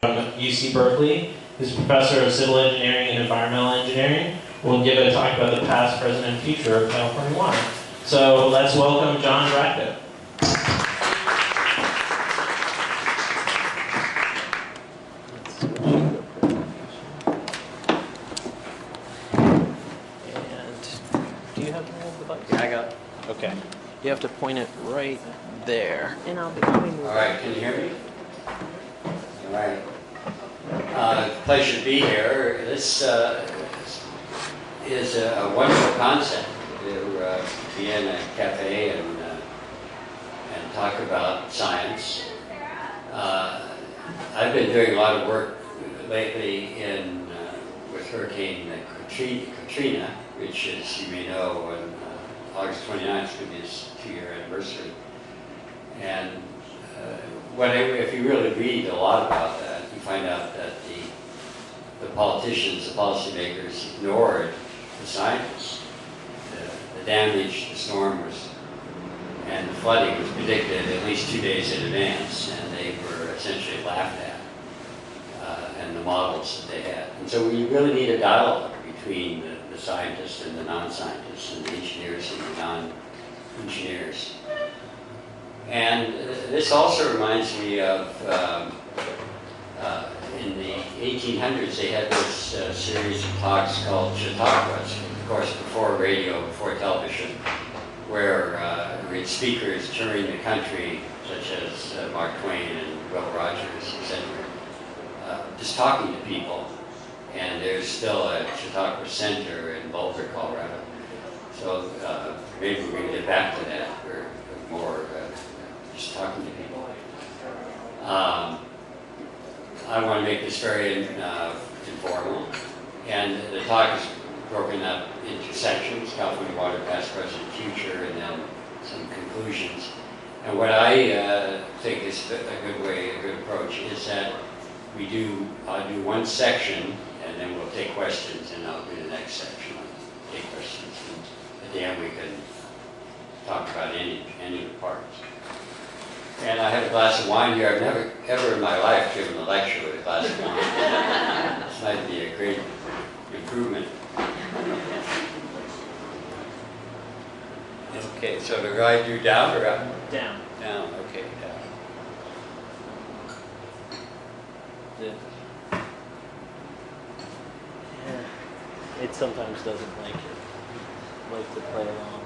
from UC Berkeley, who's a professor of civil engineering and environmental engineering, will give a talk about the past, present, and future of California water. So let's welcome John Dracup. And do you have to hold the button? Yeah, I got it. Okay. You have to point it right there. And I'll be moving. All right, can you hear me? All right. Pleasure to be here. This is a wonderful concept to be in a cafe and talk about science. I've been doing a lot of work lately with Hurricane Katrina, which, as you may know, on August 29th is going to be its 2-year anniversary. And if you really read a lot about that, you find out that the politicians, the policymakers ignored the scientists. The damage, the storm and the flooding was predicted at least 2 days in advance, and they were essentially laughed at, and the models that they had. And so we really need a dialogue between the scientists and the non-scientists, and the engineers and the non-engineers. And this also reminds me of, in the 1800s, they had this series of talks called Chautauquas, of course, before radio, before television, where we had speakers touring the country, such as Mark Twain and Will Rogers, etc., just talking to people. And there's still a Chautauqua Center in Boulder, Colorado. So maybe we're going to get back to that. We're more just talking to people. I want to make this very informal. And the talk is broken up into sections: California water, past, present, future, and then some conclusions. And what I think is a good approach is that I'll do one section, and then we'll take questions, and I'll do the next section. I'll take questions, and at the end we can talk about any of the parts. And I have a glass of wine here. I've never, ever in my life given a lecture with a glass of wine. This might be a great improvement. Okay, so do I do down or up? Down. Down, okay, down. Yeah. It sometimes doesn't like to play along.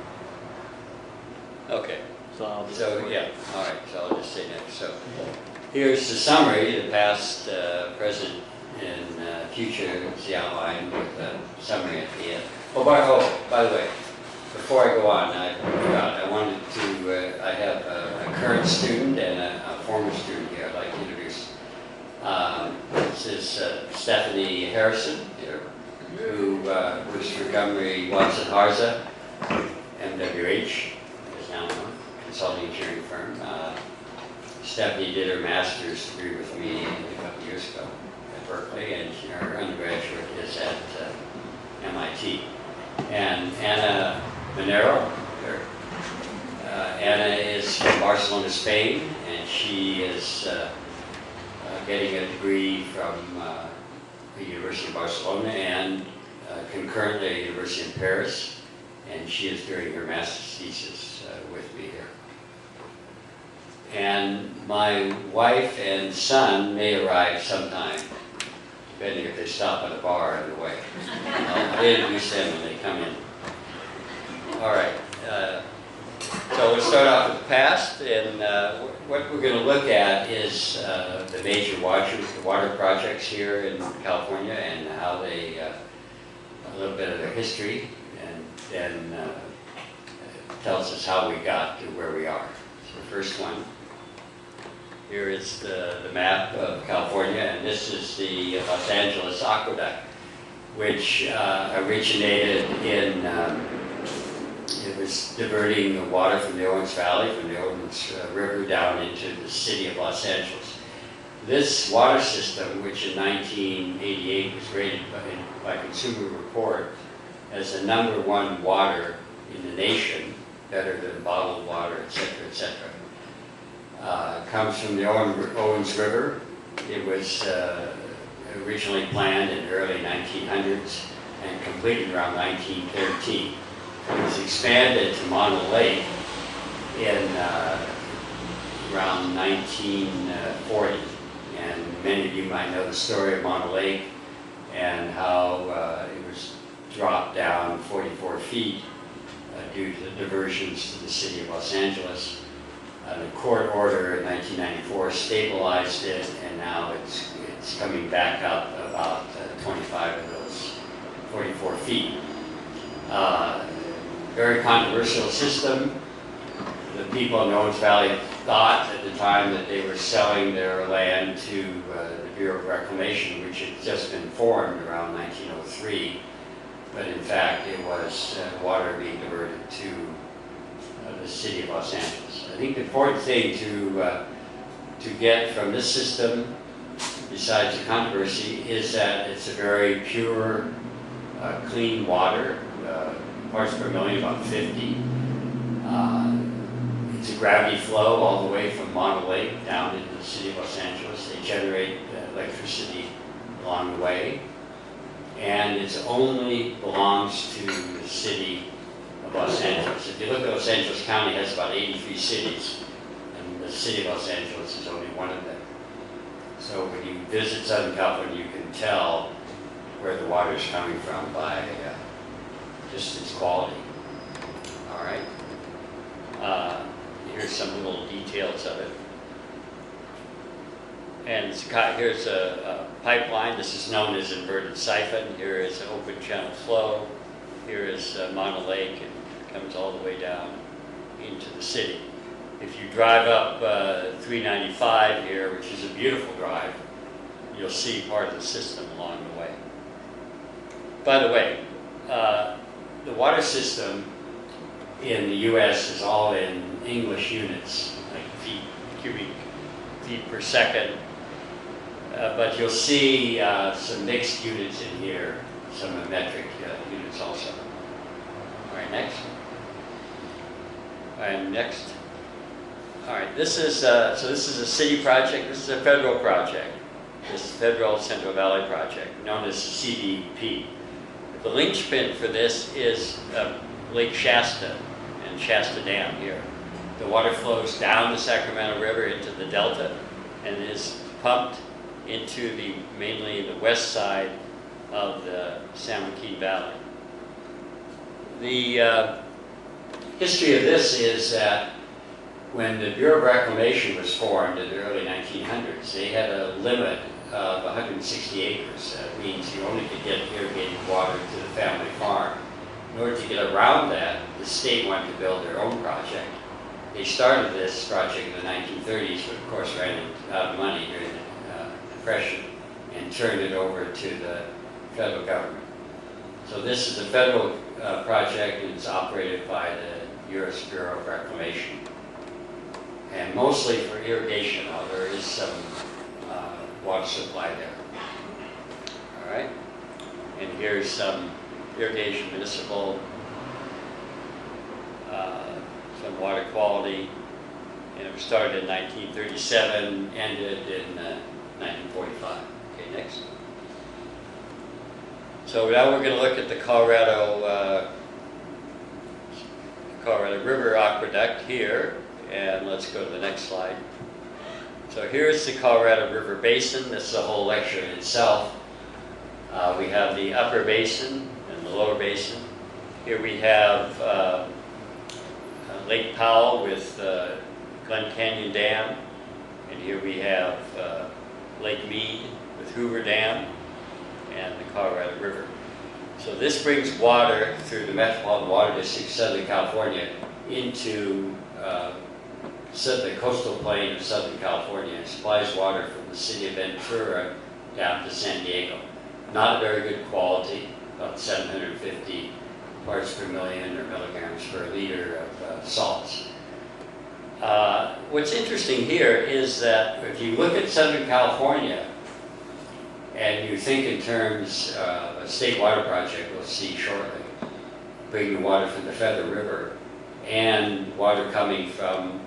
Okay. So I'll just yeah, all right, so I'll just say next. So here's the summary, the past, present, and future is the outline with a summary at the end. By the way, before I go on, I forgot, I wanted to, I have a current student and a former student here I'd like to introduce. This is Stephanie Harrison here, who works for Montgomery Watson Harza, MWH, is now known, consulting engineering firm. Stephanie did her master's degree with me a couple years ago at Berkeley, and her undergraduate is at MIT. And Anna Monero, Anna is from Barcelona, Spain, and she is getting a degree from the University of Barcelona and concurrently at the University of Paris, and she is doing her master's thesis with me here. And my wife and son may arrive sometime, depending if they stop at a bar on the way. I'll introduce them when they come in. All right. So we'll start off with the past, and what we're going to look at is the major water projects here in California and how they, a little bit of their history, and then tells us how we got to where we are. So the first one, here is the map of California, and this is the Los Angeles Aqueduct, which originated in it was diverting the water from the Owens Valley, from the Owens River down into the city of Los Angeles. This water system, which in 1988 was rated by Consumer Report as the #1 water in the nation, better than bottled water, etc., etc., comes from the Owens River It was originally planned in the early 1900s and completed around 1913. It was expanded to Mono Lake in around 1940. And many of you might know the story of Mono Lake and how it was dropped down 44 feet due to the diversions to the city of Los Angeles. The court order in 1994 stabilized it, and now it's coming back up about 25 of those 44 feet. Very controversial system. The people in Owens Valley thought at the time that they were selling their land to the Bureau of Reclamation, which had just been formed around 1903. But in fact, it was water being diverted to the city of Los Angeles. I think the important thing to get from this system, besides the controversy, is that it's a very pure, clean water, parts per million, about 50. It's a gravity flow all the way from Mono Lake down into the city of Los Angeles. They generate electricity along the way. And it only belongs to the city of Los Angeles. If you look at Los Angeles County, it has about 83 cities, and the city of Los Angeles is only one of them. So when you visit Southern California, you can tell where the water is coming from by just its quality. All right. Here's some little details of it. And here's a pipeline. This is known as inverted siphon. Here is an open channel flow. Here is Mono Lake, and it comes all the way down into the city. If you drive up 395 here, which is a beautiful drive, you'll see part of the system along the way. By the way, the water system in the U.S. is all in English units, like cubic feet per second. But you'll see some mixed units in here, some metric units also. All right, next. All right, next. All right, this is so this is a city project. This is a federal project. This is Federal Central Valley Project, known as the CDP. The linchpin for this is Lake Shasta and Shasta Dam here. The water flows down the Sacramento River into the delta and is pumped into mainly the west side of the San Joaquin Valley. The history of this is that when the Bureau of Reclamation was formed in the early 1900s, they had a limit of 160 acres. That means you only could get irrigated water to the family farm. In order to get around that, the state wanted to build their own project. They started this project in the 1930s, but of course ran out of money during the Depression and turned it over to the federal government. So this is a federal project, and it's operated by the U.S. Bureau of Reclamation. And mostly for irrigation, there is some water supply there. All right, and here's some irrigation municipal, some water quality, and it was started in 1937, ended in 1945. Okay, next. So now we're going to look at the Colorado River Aqueduct here, and let's go to the next slide. So here's the Colorado River Basin. This is a whole lecture in itself. We have the upper basin and the lower basin. Here we have Lake Powell with Glen Canyon Dam, and here we have Lake Mead with Hoover Dam and the Colorado River. So this brings water through the Metropolitan Water District, Southern California, into the coastal plain of Southern California, and supplies water from the city of Ventura down to San Diego. Not very good quality, about 750 parts per million or milligrams per liter of salts. What's interesting here is that if you look at Southern California and you think in terms of a state water project, we'll see shortly, bringing water from the Feather River and water coming from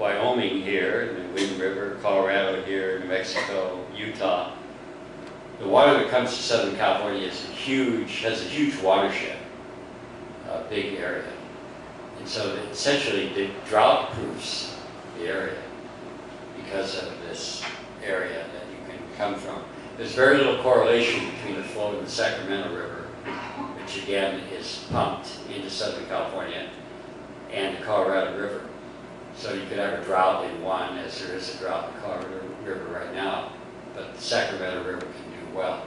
Wyoming here, and the Wind River, Colorado here, New Mexico, Utah. The water that comes to Southern California has a huge watershed, a big area. And so essentially it drought proofs the area because of this area that you can come from. There's very little correlation between the flow of the Sacramento River, which again is pumped into Southern California, and the Colorado River. So you could have a drought in one, as there is a drought in the Colorado River right now, but the Sacramento River can do well.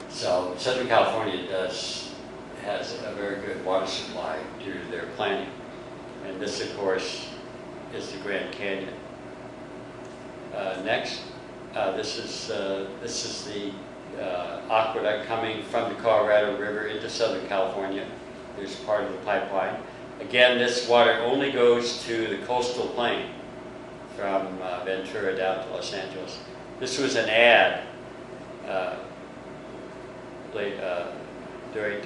So Southern California has a very good water supply due to their planning. And this, of course, is the Grand Canyon. Next, this is the aqueduct coming from the Colorado River into Southern California. There's part of the pipeline. Again, this water only goes to the coastal plain from Ventura down to Los Angeles. This was an ad to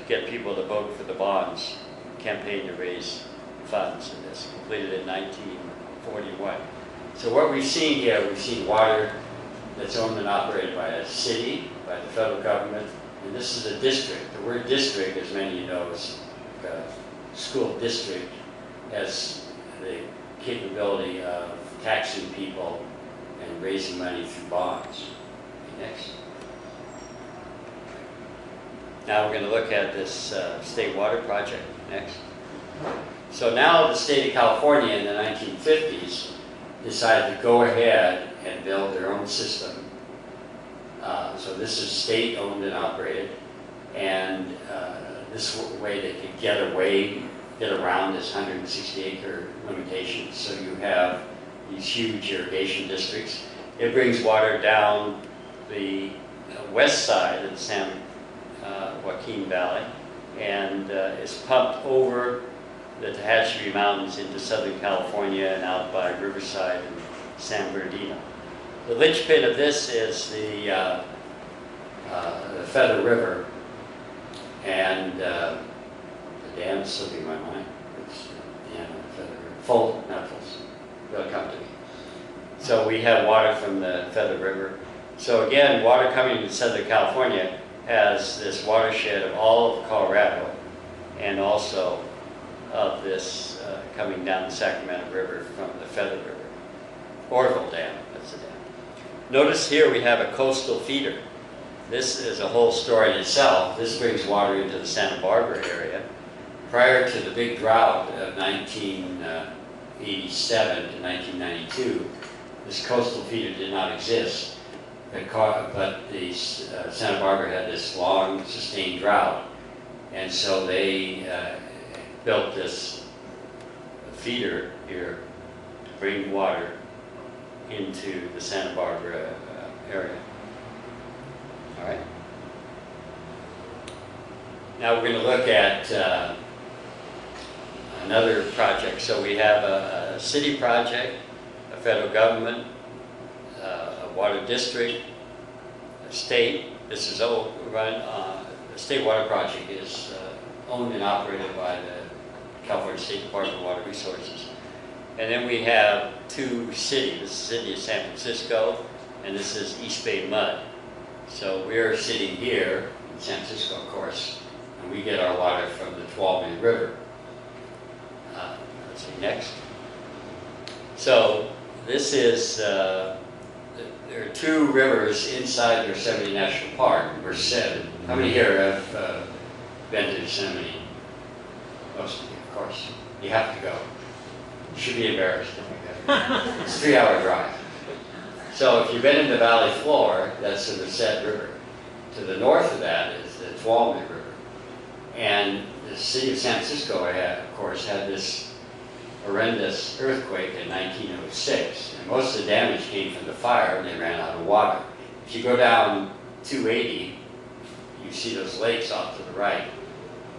get people to vote for the bonds, campaign to raise funds, and this completed in 1941. So what we've seen here, we've seen water that's owned and operated by a city, by the federal government, and this is a district. The word district, as many of you know, is a school district, has the capability of taxing people and raising money through bonds. Okay, next. Now we're going to look at this state water project. Next. So now the state of California in the 1950s decided to go ahead and build their own system. So this is state owned and operated, and this way they could get around this 160-acre limitation. So you have these huge irrigation districts. It brings water down the west side of the San Joaquin Valley, and is pumped over the Tehachapi Mountains into Southern California and out by Riverside and San Bernardino. The linchpin of this is the Feather River, and the dam is slipping my mind. It's the dam of the Feather River. Fulton, not Folsom. They'll come to me. So we have water from the Feather River. So again, water coming to Southern California has this watershed of all of Colorado, and also of this coming down the Sacramento River from the Feather River. Orville Dam, that's the dam. Notice here we have a coastal feeder. This is a whole story in itself. This brings water into the Santa Barbara area. Prior to the big drought of 1987 to 1992, this coastal feeder did not exist. But the Santa Barbara had this long, sustained drought, and so they built this feeder here to bring water into the Santa Barbara area. All right. Now we're going to look at another project. So we have a city project, a federal government, a water district, a state. This is all run. The state water project is owned and operated by the California State Department of Water Resources. And then we have two cities. This is the city of San Francisco, and this is East Bay Mud. So we're sitting here in San Francisco, of course, and we get our water from the Tuolumne River. Let's see, next. So this is, there are two rivers inside Yosemite National Park. We're 7. How many here have been to Yosemite? Most of you, of course. You have to go. You should be embarrassed if you haven't. It's a 3-hour drive. So if you've been in the valley floor, that's the Merced River. To the north of that is the Tuolumne River. And the city of San Francisco, of course, had this horrendous earthquake in 1906. And most of the damage came from the fire, and they ran out of water. If you go down 280, you see those lakes off to the right.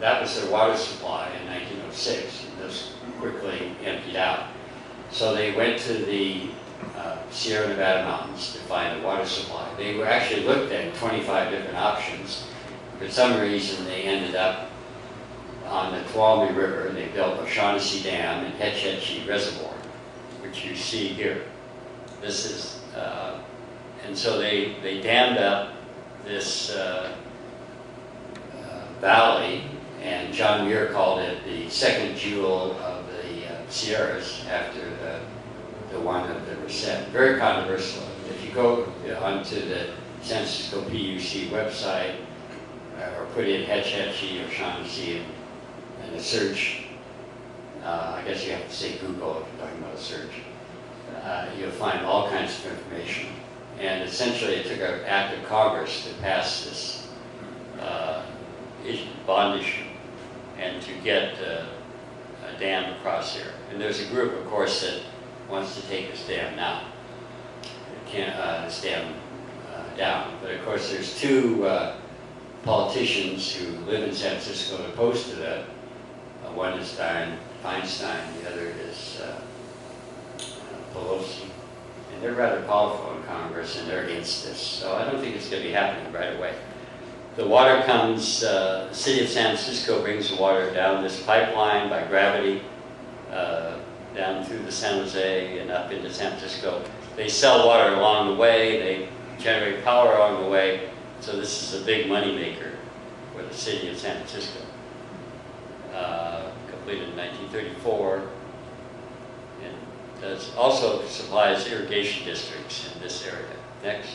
That was their water supply in 1906, and those quickly emptied out. So they went to the Sierra Nevada mountains to find a water supply. They were actually looked at 25 different options. For some reason, they ended up on the Tuolumne River, and they built O'Shaughnessy Dam and Hetch Hetchy Reservoir, which which you see here. This is, and so they dammed up this valley, and John Muir called it the second jewel of the Sierras after the one of the Merced. Very controversial. If you go onto the San Francisco PUC website, or put in Hetch Hetchy or Shaughnessy and a search, I guess you have to say Google if you're talking about a search, you'll find all kinds of information. And essentially it took an act of Congress to pass this bond issue and to get a dam across here. And there's a group, of course, that wants to take this dam now. This dam down. But of course there's two politicians who live in San Francisco opposed to that. One is Feinstein, the other is Pelosi. And they're rather powerful in Congress, and they're against this. So I don't think it's going to be happening right away. The water comes, the city of San Francisco brings the water down this pipeline by gravity, down through the San Jose and up into San Francisco. They sell water along the way, they generate power along the way, so this is a big money maker for the city of San Francisco. Completed in 1934, and does also supplies irrigation districts in this area. Next.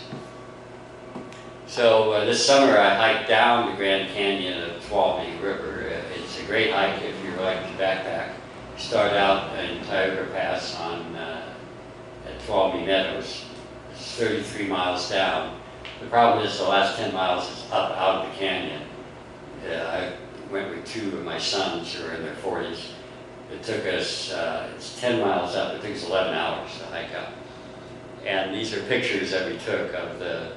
So this summer I hiked down the Grand Canyon of Tuolumne River. It's a great hike if you like to backpack. You start out in Tioga Pass on at Tuolumne Meadows. It's 33 miles down. The problem is the last 10 miles is up out of the canyon. I went with two of my sons who are in their 40s. It took us, it's 10 miles up, it took us 11 hours to hike up. And these are pictures that we took of the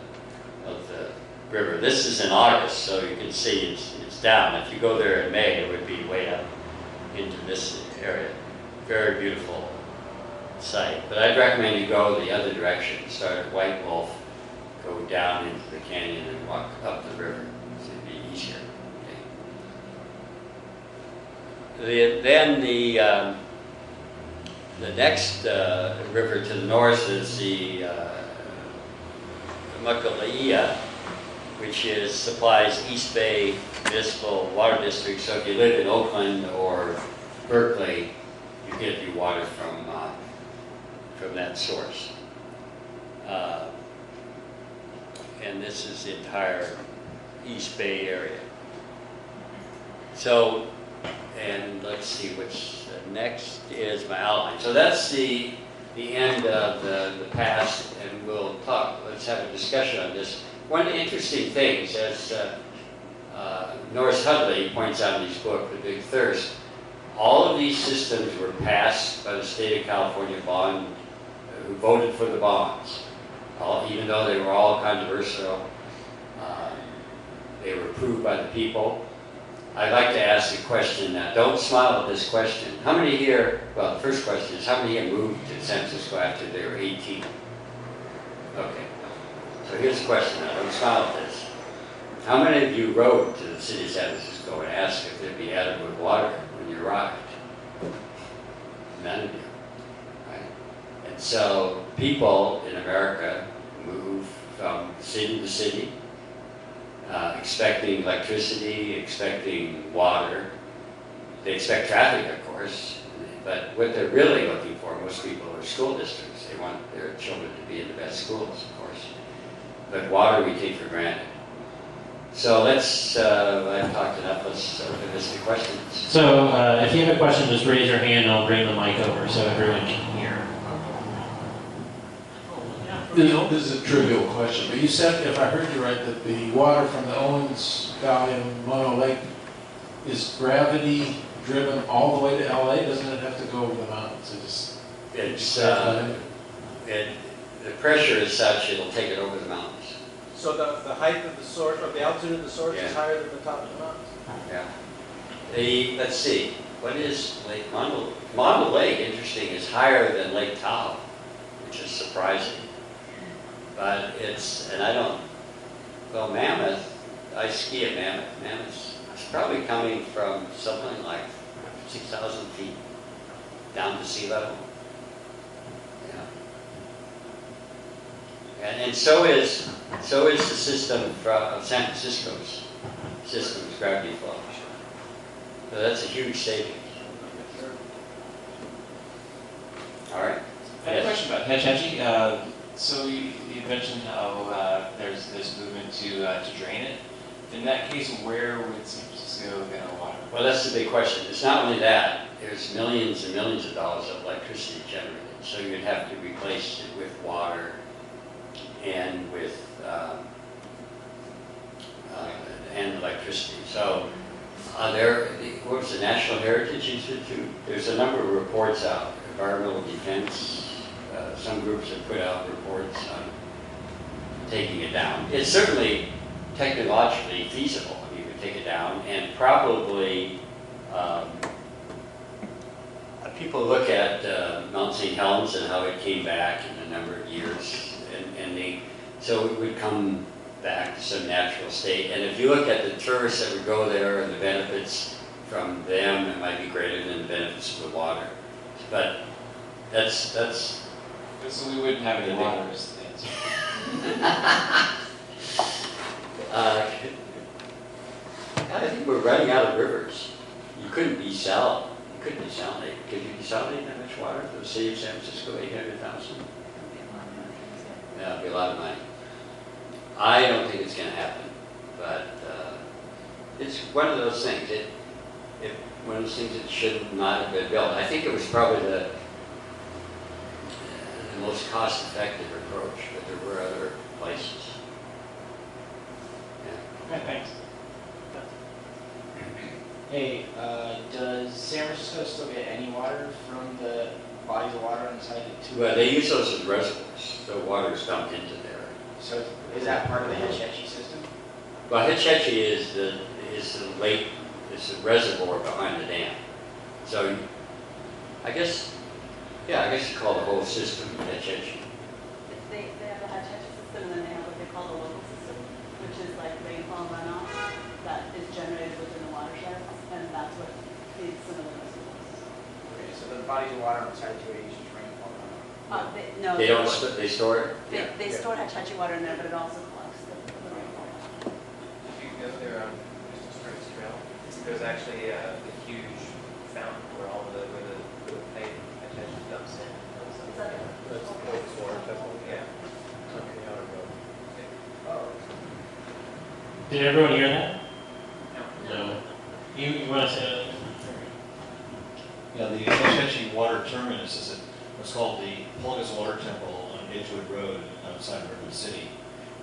river. This is in August, so you can see it's down. If you go there in May, it would be way up into this area. Very beautiful site. But I'd recommend you go the other direction. Start at White Wolf, go down into the canyon and walk up the river. So it'd be easier. Okay. Then the next river to the north is the Makala'ia, which supplies East Bay Municipal Water District. So if you live in Oakland or Berkeley, you get your water from that source. And this is the entire East Bay area. So, and let's see which next is my outline. So that's the end of the past, and we'll talk. Let's have a discussion on this. One of the interesting things, as Norris Hudley points out in his book, The Big Thirst, all of these systems were passed by the state of California who voted for the bonds. Even though they were all controversial, they were approved by the people. I'd like to ask a question now. Don't smile at this question. How many here, well, the first question is, how many here moved to San Francisco after they were 18? Okay. So here's the question now. Don't smile at this. How many of you rode to the city of San Francisco and asked if there'd be adequate water when you arrived? None of you. Right? And so people in America move from city to city, expecting electricity, expecting water. They expect traffic, of course, but what they're really looking for, most people, are school districts. They want their children to be in the best schools, of course. But water we take for granted. So let's, I've talked enough, let's open this to questions. So if you have a question, just raise your hand and I'll bring the mic over so everyone can hear. This is a trivial question, but you said, if I heard you right, that the water from the Owens Valley and Mono Lake is gravity driven all the way to LA? Doesn't it have to go over the mountains? The pressure is such it'll take it over the mountains. So the height of the source, or the altitude of the source, Yeah. is higher than the top of the mountains? Yeah. Let's see, what is Lake Mono? Mono Lake, interesting, is higher than Lake Tahoe, which is surprising. But and I don't, well, Mammoth, I ski at Mammoth. Mammoth's probably coming from something like 6,000 feet down to sea level. And so is the system of San Francisco's systems, gravity flow. So that's a huge savings. All right. I have a Yes. question about Hetch Hetchy. So you mentioned how there's this movement to drain it. In that case, where would San Francisco get our water? Well, that's the big question. It's not only that. There's millions and millions of dollars of electricity generated. So you'd have to replace it with water and with and electricity. So what was the National Heritage Institute? There's a number of reports out. Environmental defense. Some groups have put out reports on taking it down. It's certainly technologically feasible. I mean, you could take it down, and probably people look at Mount St. Helens and how it came back in a number of years, so it would come back to some natural state. And if you look at the tourists that would go there and the benefits from them, it might be greater than the benefits of the water. But that's So we wouldn't have any water is the answer. I think we're running out of rivers. You couldn't desalinate. Could you desalinate that much water for the city of San Francisco, 800,000? Yeah, it'd be a lot of money. I don't think it's going to happen, but it's one of those things. One of those things that should not have been built. I think it was probably the most cost-effective approach, but there were other places. Yeah. Okay, thanks. Hey, does San Francisco still get any water from the bodies of water inside the two? Well, they use those as reservoirs, so water is dumped into there. So is that part of the Hetch Hetchy system? Well, Hetch Hetchy is the reservoir behind the dam. So, I guess you call the whole system Hetch Hetchy. They have a Hetch Hetchy system, and then they have what they call the local system, which is like rainfall runoff that is generated within the watersheds, and that's what feeds some of the reservoirs. Okay, so the bodies of water inside the 280 is just rainfall runoff. No, They don't. They store it. They store Hetch Hetchy water in there, but it also collects the rainfall runoff. If you go there on Crystal Springs Trail, there's actually a huge fountain where the pipe attention dumps in. Is that it? That's the old water temple. Yeah. Okay, I don't know. Oh. Did everyone hear that? No. No. You want to say that? Yeah, the Hetchy Water Terminus is at what's called the Pulgas Water Temple on Edgewood Road outside of Redwood City.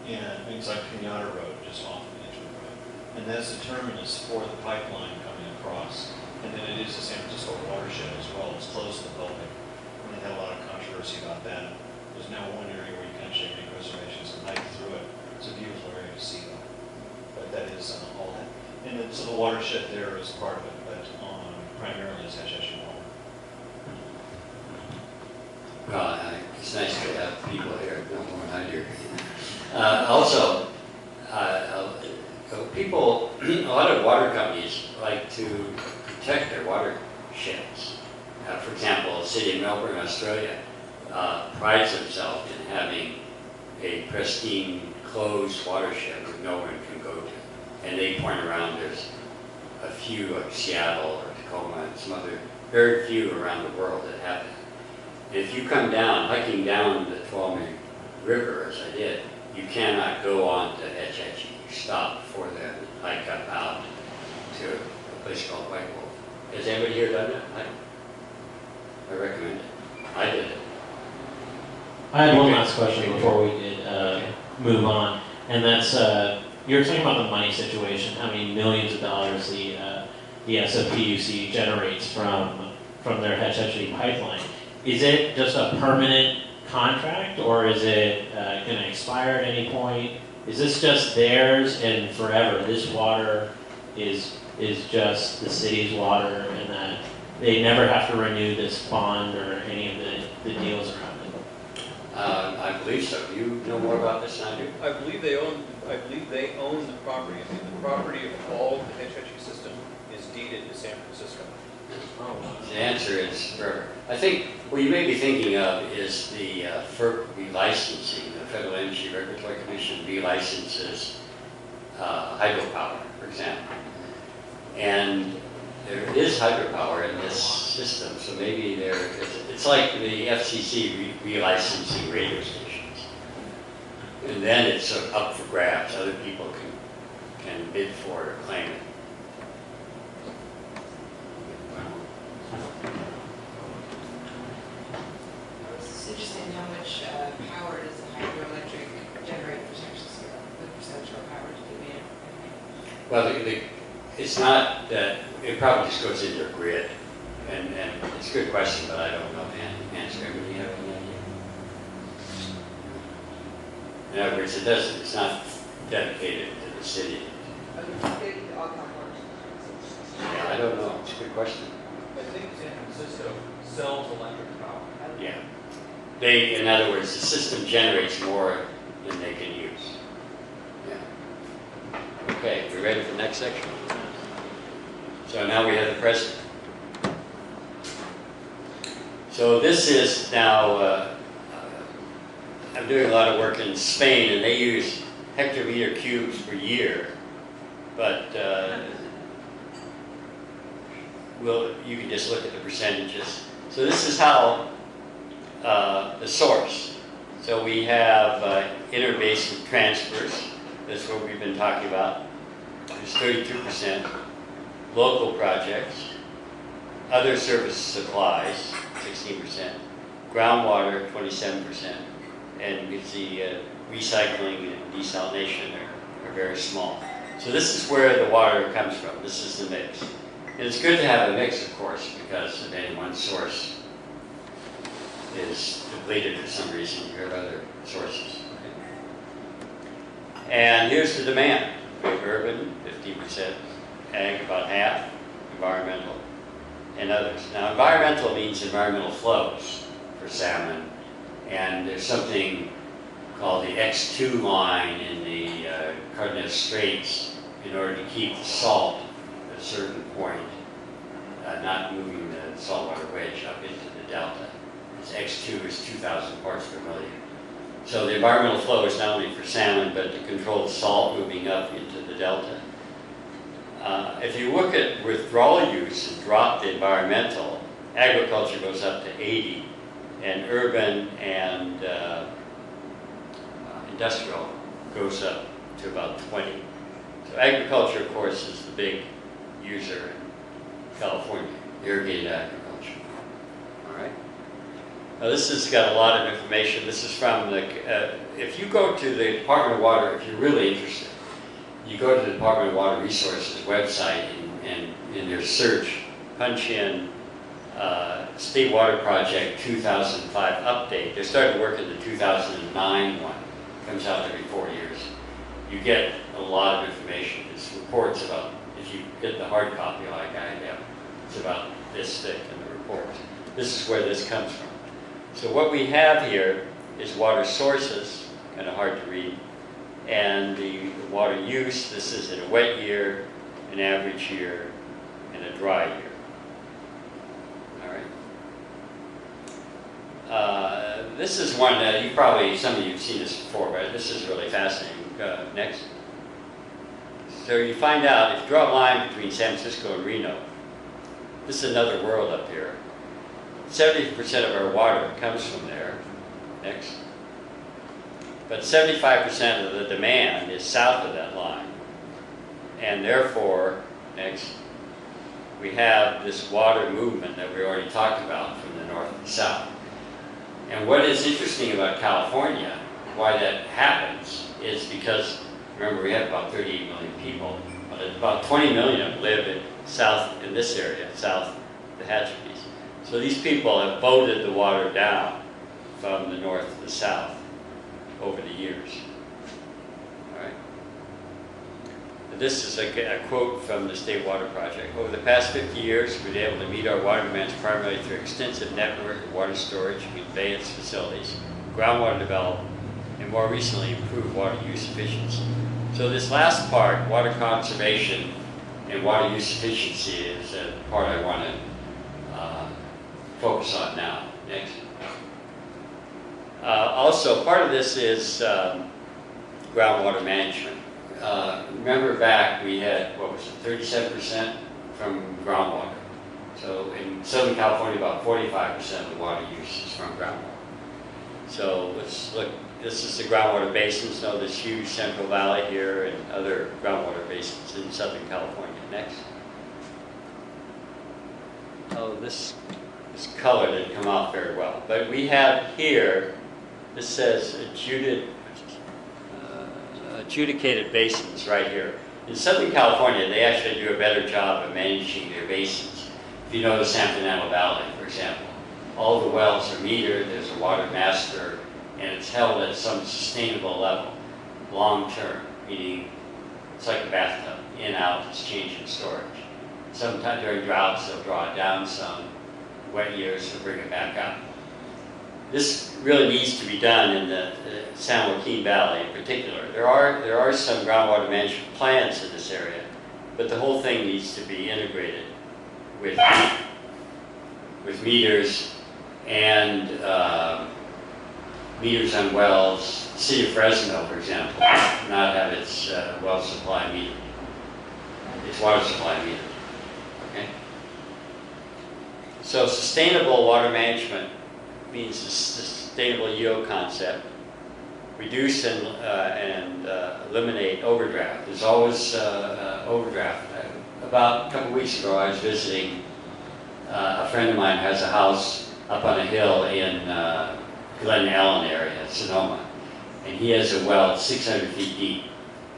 And it's like Kenyatta Road, just off of Edgewood Road. And that's the terminus for the pipeline coming across. And then it is the San Francisco watershed as well. It's close to the public. And they had a lot of controversy about that. There's now one area where you can actually make reservations and hike through it. It's a beautiful area to see though. But that is all that. And then, so the watershed there is part of it, but primarily it's Hetchy water. Well, it's nice to have people here, no more than I do. Also, people, a lot of water companies like to protect their watersheds. For example, the city of Melbourne, Australia, prides themselves in having a pristine, closed watershed that no one can go to. And they point around, there's a few like Seattle or Tacoma and some other, very few around the world that have it. And if you come down, hiking down the Tuolumne River, as I did, you cannot go on to Hetch Hetchy. You stop before then, hike up out to a place called White Wolf. Has anybody here done that? I recommend it. I did it. I had one last question before we did move on, and that's you're talking about the money situation. How many millions of dollars the SFPUC generates from their Hetch Hetchy pipeline? Is it just a permanent contract, or is it going to expire at any point? Is this just theirs and forever? This water is just the city's water, and that they never have to renew this bond or any of the deals around it? I believe so. Do you know more about this than I do? I believe they own the property. I mean, the property of all the Hetch Hetchy system is deeded to San Francisco. The answer is forever. I think what you may be thinking of is the FERC relicensing of Federal Energy Regulatory Commission relicenses hydropower, for example. And there is hydropower in this system, so maybe it's like the FCC relicensing radio stations. And then it's sort of up for grabs. Other people can bid for it or claim it. It's interesting how much power does the hydroelectric generate for San Francisco? What percentage of our power do they make? Well, it's not that, it probably just goes into a grid. And it's a good question, but I don't know the answer. Everybody have any idea? In other words, it's not dedicated to the city. Yeah, I don't know. It's a good question. I think San Francisco sells electric power. Yeah. In other words, the system generates more than they can use. Yeah. Okay, we ready for the next section? So now we have the president. So this is now, I'm doing a lot of work in Spain, and they use hectometer cubes per year, but you can just look at the percentages. So this is how the source. So we have interbasin transfers. That's what we've been talking about. There's 32%. Local projects. Other service supplies, 16%. Groundwater, 27%. And you can see recycling and desalination are very small. So this is where the water comes from. This is the mix. And it's good to have a mix, of course, because if any one source is depleted for some reason, you have other sources. Okay? And here's the demand. We have urban, 15%, ag, about half, environmental, and others. Now, environmental means environmental flows for salmon, and there's something called the X2 line in the Cardenas Straits in order to keep the salt at a certain point, not moving the saltwater wedge up into the delta. This X2 is 2,000 parts per million. So the environmental flow is not only for salmon, but to control the salt moving up into the delta. If you look at withdrawal use and drop the environmental, agriculture goes up to 80, and urban and industrial goes up to about 20. So agriculture, of course, is the big user in California, irrigated agriculture. All right. Now this has got a lot of information. This is from the, if you go to the Department of Water, if you're really interested, you go to the Department of Water Resources website and in your search, punch in State Water Project 2005 update. They're starting to work in the 2009 one. It comes out every 4 years. You get a lot of information. It's reports about, if you get the hard copy like I have, it's about this thick in the report. This is where this comes from. So what we have here is water sources, kind of hard to read, and the water use. This is in a wet year, an average year, and a dry year. All right. This is one that you probably, some of you have seen this before, but this is really fascinating. Next. So you find out, if you draw a line between San Francisco and Reno, this is another world up here. 70% of our water comes from there. Next. But 75% of the demand is south of that line. And therefore, next, we have this water movement that we already talked about from the north and south. And what is interesting about California, why that happens, is because, remember, we have about 38 million people, but about 20 million live in this area, south of the Hatcheries. So these people have voted the water down from the north to the south over the years. All right. This is a quote from the State Water Project. Over the past 50 years, we've been able to meet our water demands primarily through an extensive network of water storage, conveyance facilities, groundwater development, and more recently, improved water use efficiency. So this last part, water conservation and water use efficiency, is the part I want to focus on now. Next. Also, part of this is groundwater management. Remember back, we had, what was it, 37% from groundwater. So in Southern California, about 45% of the water use is from groundwater. So let's look, this is the groundwater basins. Now this huge Central Valley here and other groundwater basins in Southern California. Next. Oh, this color didn't come out very well. But we have here, this says adjudicated basins right here. In Southern California, they actually do a better job of managing their basins. If you know the San Fernando Valley, for example, all the wells are metered, there's a water master, and it's held at some sustainable level, long-term, meaning it's like a bathtub, in, out, it's change and storage. Sometimes during droughts, they'll draw it down some, wet years, they'll bring it back up. This really needs to be done in the San Joaquin Valley in particular. There are some groundwater management plans in this area, but the whole thing needs to be integrated with meters and meters on wells. The city of Fresno, for example, not have its well supply metered, its water supply metered. Okay? So sustainable water management means the sustainable yield concept. Reduce and eliminate overdraft. There's always overdraft. About a couple weeks ago, I was visiting a friend of mine who has a house up on a hill in Glen Allen area, Sonoma, and he has a well 600 feet deep.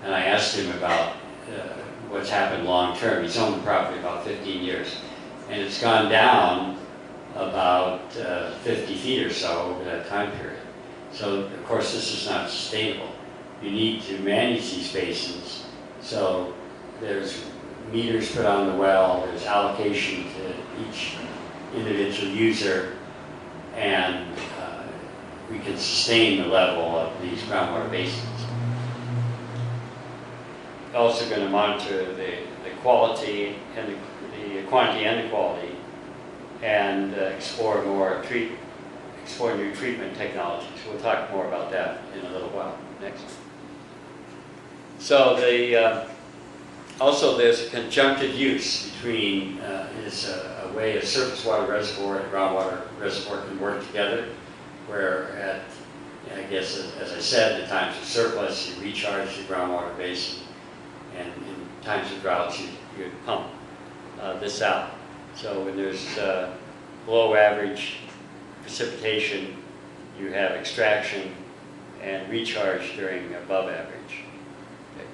And I asked him about what's happened long term. He's owned the property about 15 years, and it's gone down about 50 feet or so over that time period. So, of course, this is not sustainable. You need to manage these basins. So there's meters put on the well, there's allocation to each individual user, and we can sustain the level of these groundwater basins. Also going to monitor the quality and the quantity and the quality, and explore new treatment technologies. We'll talk more about that in a little while. Next. So also there's a conjunctive use between is a way a surface water reservoir and groundwater reservoir can work together, where I guess as I said, in times of surplus you recharge the groundwater basin, and in times of droughts you pump this out. So when there's below average precipitation, you have extraction and recharge during above average. Okay.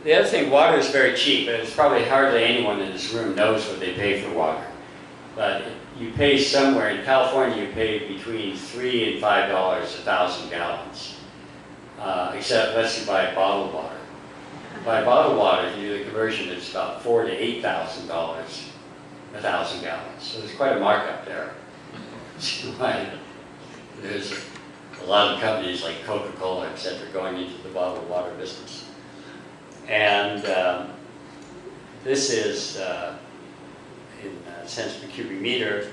The other thing, water is very cheap, and it's probably hardly anyone in this room knows what they pay for water. But you pay somewhere, in California you pay between $3 and $5 1,000 gallons, except unless you buy bottled water. By bottled water, if you do the conversion, it's about $4,000 to $8,000 1,000 gallons. So there's quite a markup there. There's a lot of companies like Coca-Cola, etc., going into the bottled water business. And this is, in cents per cubic meter,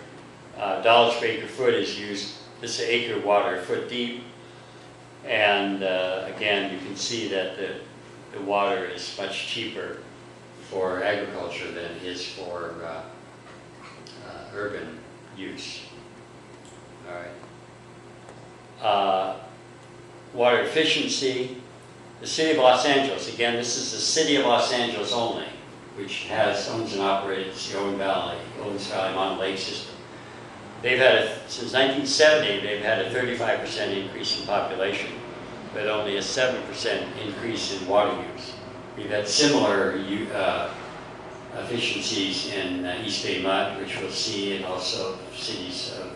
dollars per acre foot is used. This is acre water, foot deep. And again, you can see that the water is much cheaper for agriculture than it is for urban use. All right. Water efficiency. The city of Los Angeles, again, this is the city of Los Angeles only, which owns and operates the Owens Valley Mountain Lake system. They've had, since 1970, they've had a 35% increase in population, but only a 7% increase in water use. We've had similar efficiencies in East Bay Mud, which we'll see, and also cities of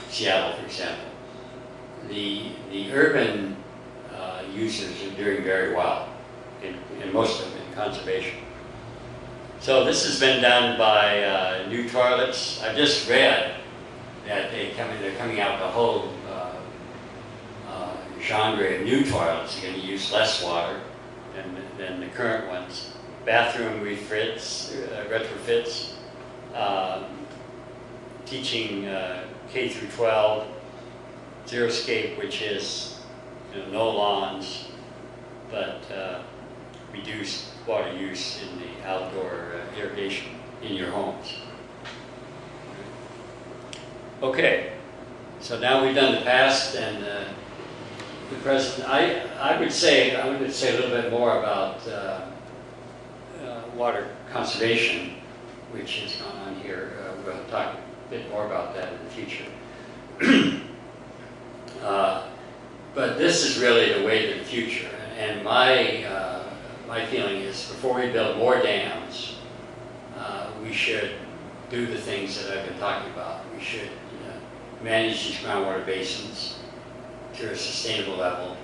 Seattle, for example. The urban users are doing very well, in most of them, in conservation. So this has been done by new toilets. I've just read that they're coming out with a whole genre of new toilets. They're going to use less water than the current ones. Bathroom retrofits, teaching K through 12, xeriscape, which is no lawns, but reduced water use in the outdoor irrigation in your homes. Okay, so now we've done the past and the present. I would say a little bit more about water conservation, which has gone on here. We'll talk a bit more about that in the future. But this is really the way to the future. And my feeling is before we build more dams, we should do the things that I've been talking about. We should manage these groundwater basins to a sustainable level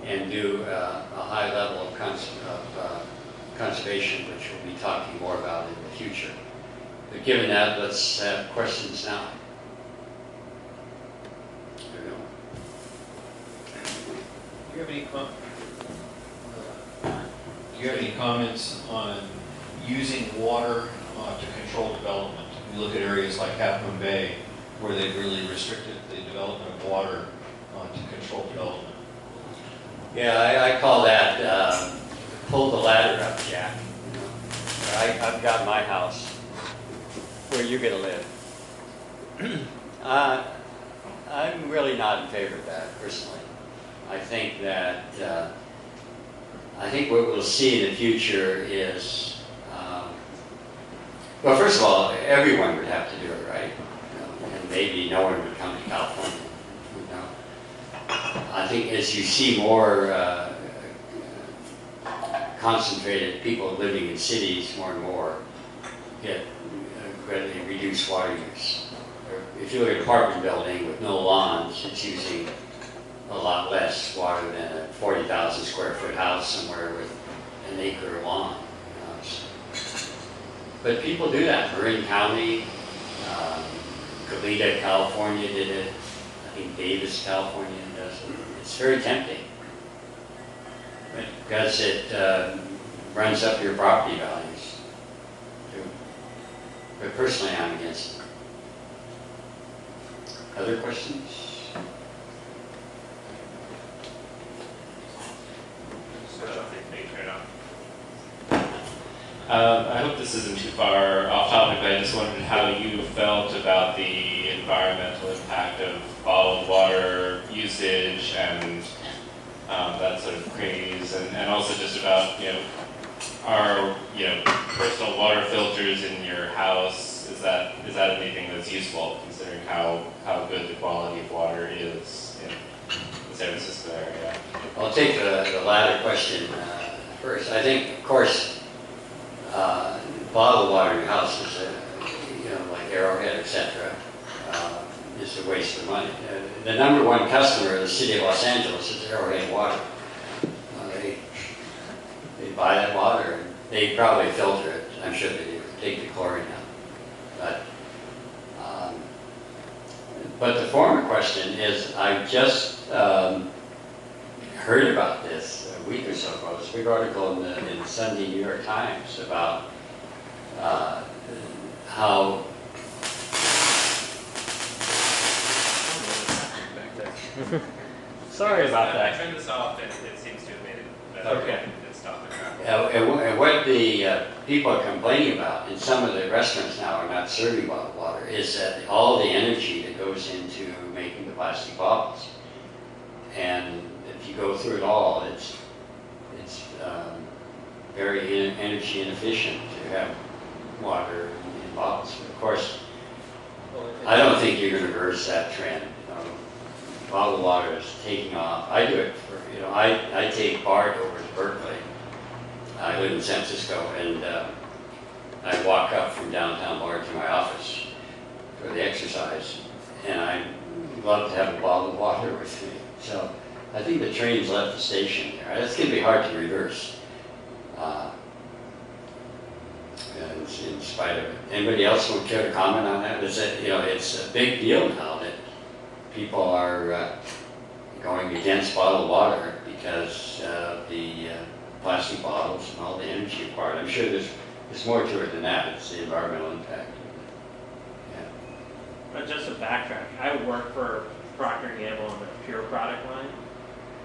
and do a high level of conservation, which we'll be talking more about in the future. But given that, let's have questions now. There we go. Do you have any Do you have any comments on using water to control development? You look at areas like Half Moon Bay, where they've really restricted the development of water to control development. Yeah, I call that pull the ladder up, Jack. I've got my house. Where are you going to live? I'm really not in favor of that, personally. I think that what we'll see in the future is, well, first of all, everyone would have to do it, right? And maybe no one would come to California. I think as you see more concentrated people living in cities more and more, get greatly reduced water use. If you look at an apartment building with no lawns, it's using a lot less water than a 40,000 square foot house somewhere with an acre lawn. But people do that. Marin County, Goleta, California did it. I think Davis, California does it. It's very tempting because it runs up your property values. But personally, I'm against it. Other questions? I hope this isn't too far off topic, but I just wondered how you felt about the environmental impact of bottled water usage and that sort of craze, and also just about, our, personal water filters in your house. Is that anything that's useful, considering how good the quality of water is in the San Francisco area? I'll take the latter question first. I think, of course, bottled water in your house is like Arrowhead, etc., is a waste of money. The number one customer of the city of Los Angeles is Arrowhead Water. They buy that water, and they probably filter it. I'm sure they do. Take the chlorine out. But the former question is, I just heard about this a week or so ago. This big article in the Sunday New York Times about how Sorry about that. I turned this off and it seems to have made it better. Okay. It stopped the traffic. and what the people are complaining about, and some of the restaurants now are not serving bottled water, is that all the energy that goes into making the plastic bottles. And if you go through it all, it's very energy inefficient to have water in bottles. But of course, I don't think you're going to reverse that trend. Bottled water is taking off. I do it for, I take BART over to Berkeley. I live in San Francisco, and I walk up from downtown BART to my office for the exercise, and I love to have a bottle of water with me. So I think the train's left the station there. That's going to be hard to reverse. In spite of it. Anybody else would care to comment on that? Is it, it's a big deal now that people are going against bottled water because of the plastic bottles and all the energy required. I'm sure there's more to it than that. It's the environmental impact. Yeah. just to backtrack, I work for Procter & Gamble on the Pure product line.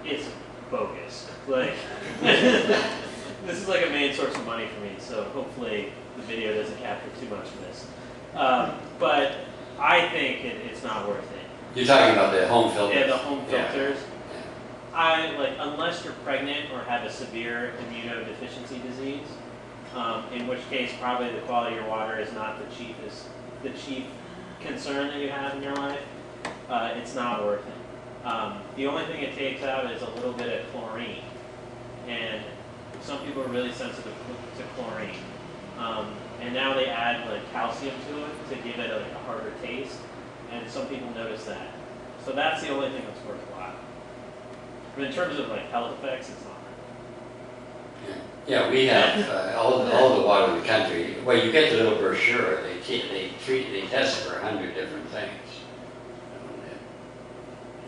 It's bogus. Like, this is like a main source of money for me, so hopefully the video doesn't capture too much of this. But I think it's not worth it. You're talking about the home filters? Yeah, the home Yeah. filters. Unless you're pregnant or have a severe immunodeficiency disease, in which case probably the quality of your water is not the chief concern that you have in your life, it's not worth it. The only thing it takes out is a little bit of chlorine, and some people are really sensitive to chlorine. And now they add like calcium to it to give it a harder taste, and some people notice that. So that's the only thing that's worthwhile. But in terms of like health effects, it's not. Yeah, we have all the water in the country. Well, you get the little brochure. They test for 100 different things.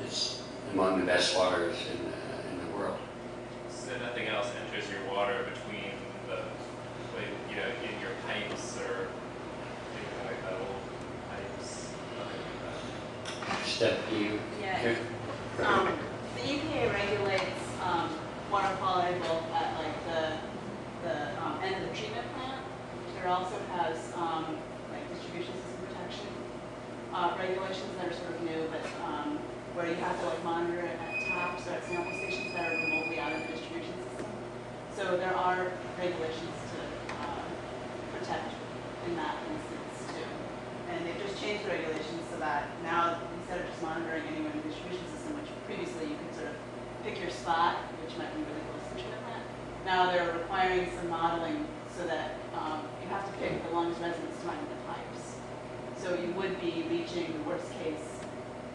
It's among the best waters in the world. So nothing else enters your water between in your pipes or like metal pipes, nothing like that. Step you. Yeah. Okay. The EPA regulates water quality both at like the end of the treatment plant. There also has like distribution system protection regulations that are sort of new, but where you have to like monitor it at taps or at sample stations that are remotely out of the distribution system. So there are regulations to protect in that instance too. And they've just changed the regulations so that now instead of just monitoring anyone in the distribution system, which previously you could sort of pick your spot, which might be really close to the treatment plant, now they're requiring some modeling so that you have to pick the longest residence time in the pipes. So you would be reaching the worst case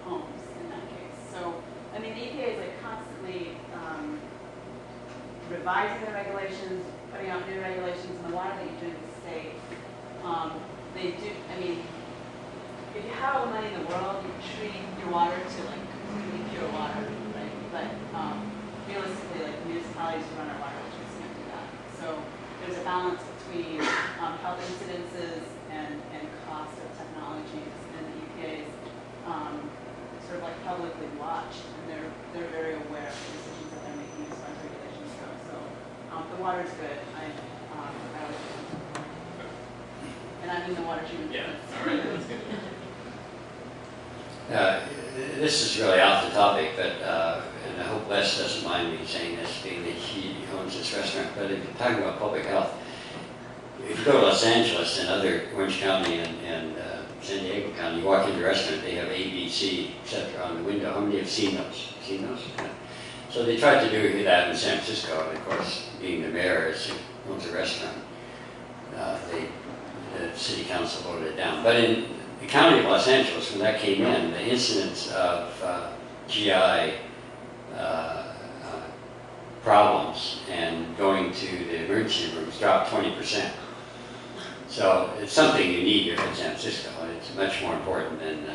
homes in that case. So, I mean, the EPA is like constantly revising the regulations, putting out new regulations, and the water that you do in the state, they do, I mean, if you have all the money in the world, you treat your water to like completely pure water, right? But realistically, like municipalities who run our water districts can't do that. So there's a balance between health incidences and cost of technologies, and the EPA is sort of like publicly watched, and they're very aware of the decisions that they're making as far as regulations go. So the water's good. I always do. And I'm in the water treatment business. All right, that's good. This is really off the topic, but and I hope Les doesn't mind me saying this, being that he owns this restaurant. But if you're talking about public health, if you go to Los Angeles and other Orange County and San Diego County, you walk into a restaurant, they have A, B, C, etc. on the window. How many have seen those? Seen those? Yeah. So they tried to do that in San Francisco, and of course, being the mayor who owns a restaurant, the city council voted it down. But in the county of Los Angeles, when that came in, the incidence of GI problems and going to the emergency rooms dropped 20%. So it's something you need here in San Francisco, and it's much more important than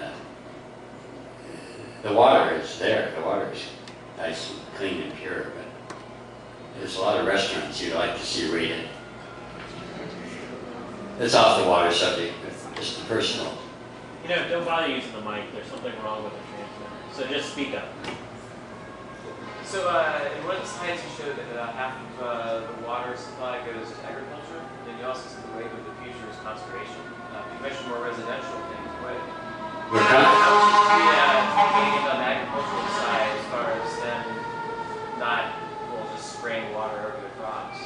the water is there. The water is nice and clean and pure, but there's a lot of restaurants you'd like to see rated. It's off the water subject, but just personal. Don't bother using the mic. There's something wrong with the transmitter. So just speak up. So in one of the slides you showed that half of the water supply goes to agriculture, and you also said the wave of the future is conservation. You mentioned more residential things. What how should we thinking on the agricultural side as far as them not just spraying water over the crops?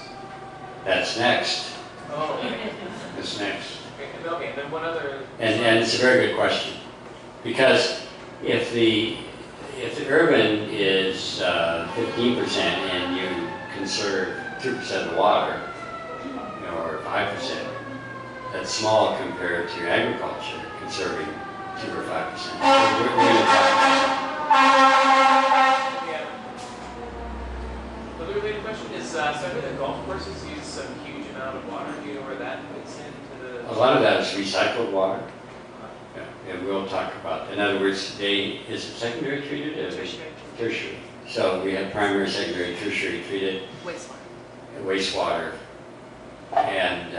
That's next. Oh, okay. That's next. Okay, then one other. And it's a very good question, because if the urban is 15% and you conserve 2% of the water, or 5%, that's small compared to agriculture conserving 2 or 5%. So we're going to talk. Yeah. Another related question is, so I know the golf courses use some huge amount of water. Do you know where that fits into the? A lot of that is recycled water. Yeah, and we'll talk about, in other words, is it secondary treated? Tertiary. Tertiary. So we have primary, secondary, tertiary treated. Wastewater. And